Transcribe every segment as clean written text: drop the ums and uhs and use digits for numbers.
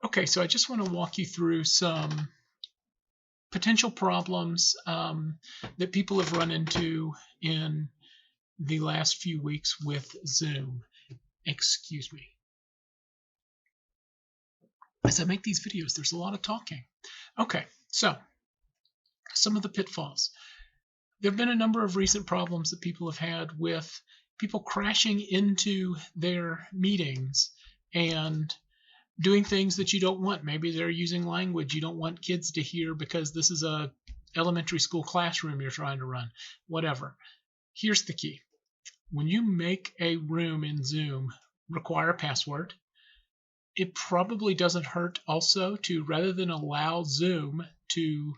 Okay, so I just want to walk you through some potential problems that people have run into in the last few weeks with Zoom. Excuse me. As I make these videos, there's a lot of talking. Okay, so some of the pitfalls. There have been a number of recent problems that people have had with people crashing into their meetings and doing things that you don't want. Maybe they're using language you don't want kids to hear because this is a elementary school classroom you're trying to run. Whatever. Here's the key. When you make a room in Zoom require a password, it probably doesn't hurt also to, rather than allow Zoom to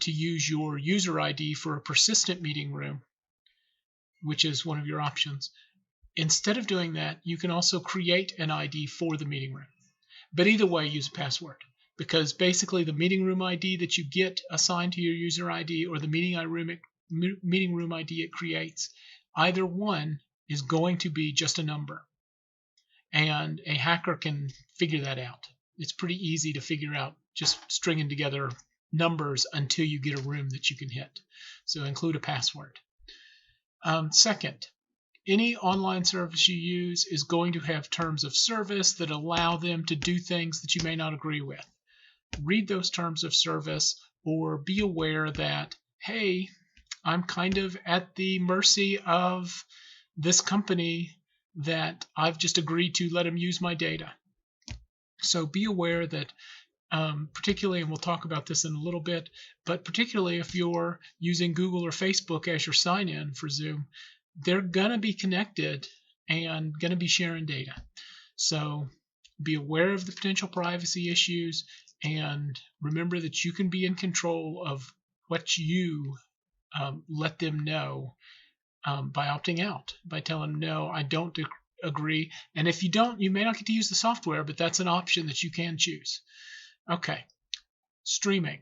use your user ID for a persistent meeting room, which is one of your options, instead of doing that, you can also create an ID for the meeting room. But either way, use a password, because basically the meeting room ID that you get assigned to your user ID or the meeting room ID it creates, either one is going to be just a number. And a hacker can figure that out. It's pretty easy to figure out just stringing together numbers until you get a room that you can hit. So include a password. Second, any online service you use is going to have terms of service that allow them to do things that you may not agree with. Read those terms of service, or be aware that, hey, I'm kind of at the mercy of this company that I've just agreed to let them use my data. So be aware that particularly, and we'll talk about this in a little bit, but particularly if you're using Google or Facebook as your sign-in for Zoom, they're going to be connected and going to be sharing data. So be aware of the potential privacy issues, and remember that you can be in control of what you let them know by opting out, by telling them, no, I don't agree. And if you don't, you may not get to use the software, but that's an option that you can choose. Okay, streaming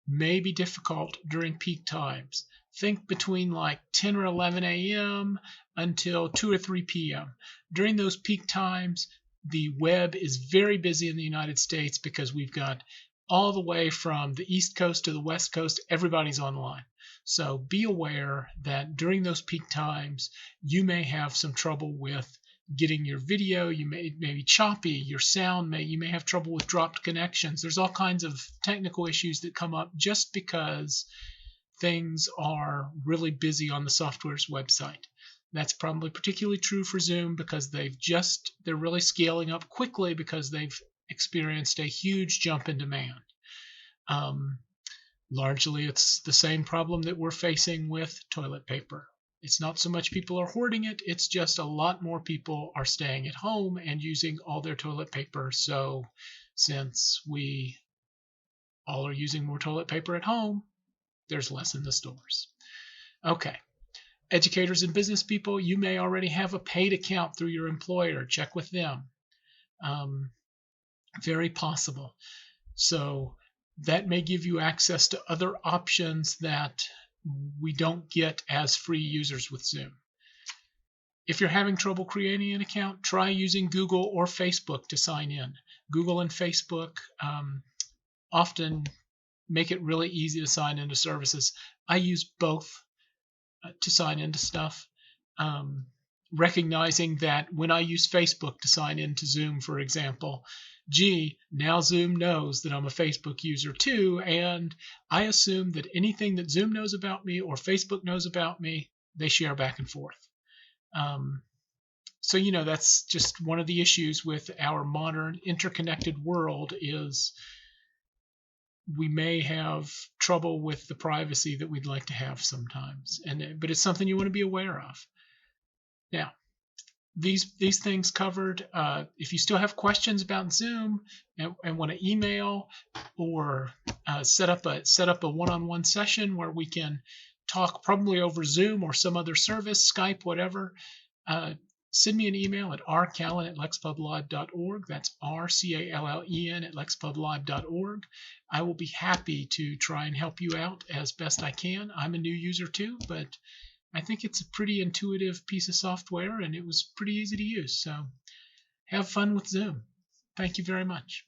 may be difficult during peak times. Think between like 10 or 11 a.m. until 2 or 3 p.m. During those peak times, the web is very busy in the United States because we've got all the way from the East Coast to the West Coast, everybody's online. So be aware that during those peak times, you may have some trouble with getting your video. You may be choppy, your sound you may have trouble with dropped connections. There's all kinds of technical issues that come up just because things are really busy on the software's website. That's probably particularly true for Zoom because they're really scaling up quickly because they've experienced a huge jump in demand. Largely, it's the same problem that we're facing with toilet paper. It's not so much people are hoarding it, it's just a lot more people are staying at home and using all their toilet paper. So since we all are using more toilet paper at home, there's less in the stores. Okay. Educators and business people, you may already have a paid account through your employer. Check with them. Very possible. So that may give you access to other options that we don't get as free users with Zoom. If you're having trouble creating an account, try using Google or Facebook to sign in. Google and Facebook often make it really easy to sign into services. I use both to sign into stuff, recognizing that when I use Facebook to sign into Zoom, for example, now Zoom knows that I'm a Facebook user too, and I assume that anything that Zoom knows about me or Facebook knows about me, they share back and forth. So, that's just one of the issues with our modern interconnected world is we may have trouble with the privacy that we'd like to have sometimes, but it's something you want to be aware of. Now, these things covered. If you still have questions about Zoom and want to email or set up a one-on-one session where we can talk probably over Zoom or some other service, Skype, whatever, send me an email at rcallen@lexpublive.org. That's rcallen@lexpublive.org. I will be happy to try and help you out as best I can. I'm a new user too, but I think it's a pretty intuitive piece of software and it was pretty easy to use. So have fun with Zoom. Thank you very much.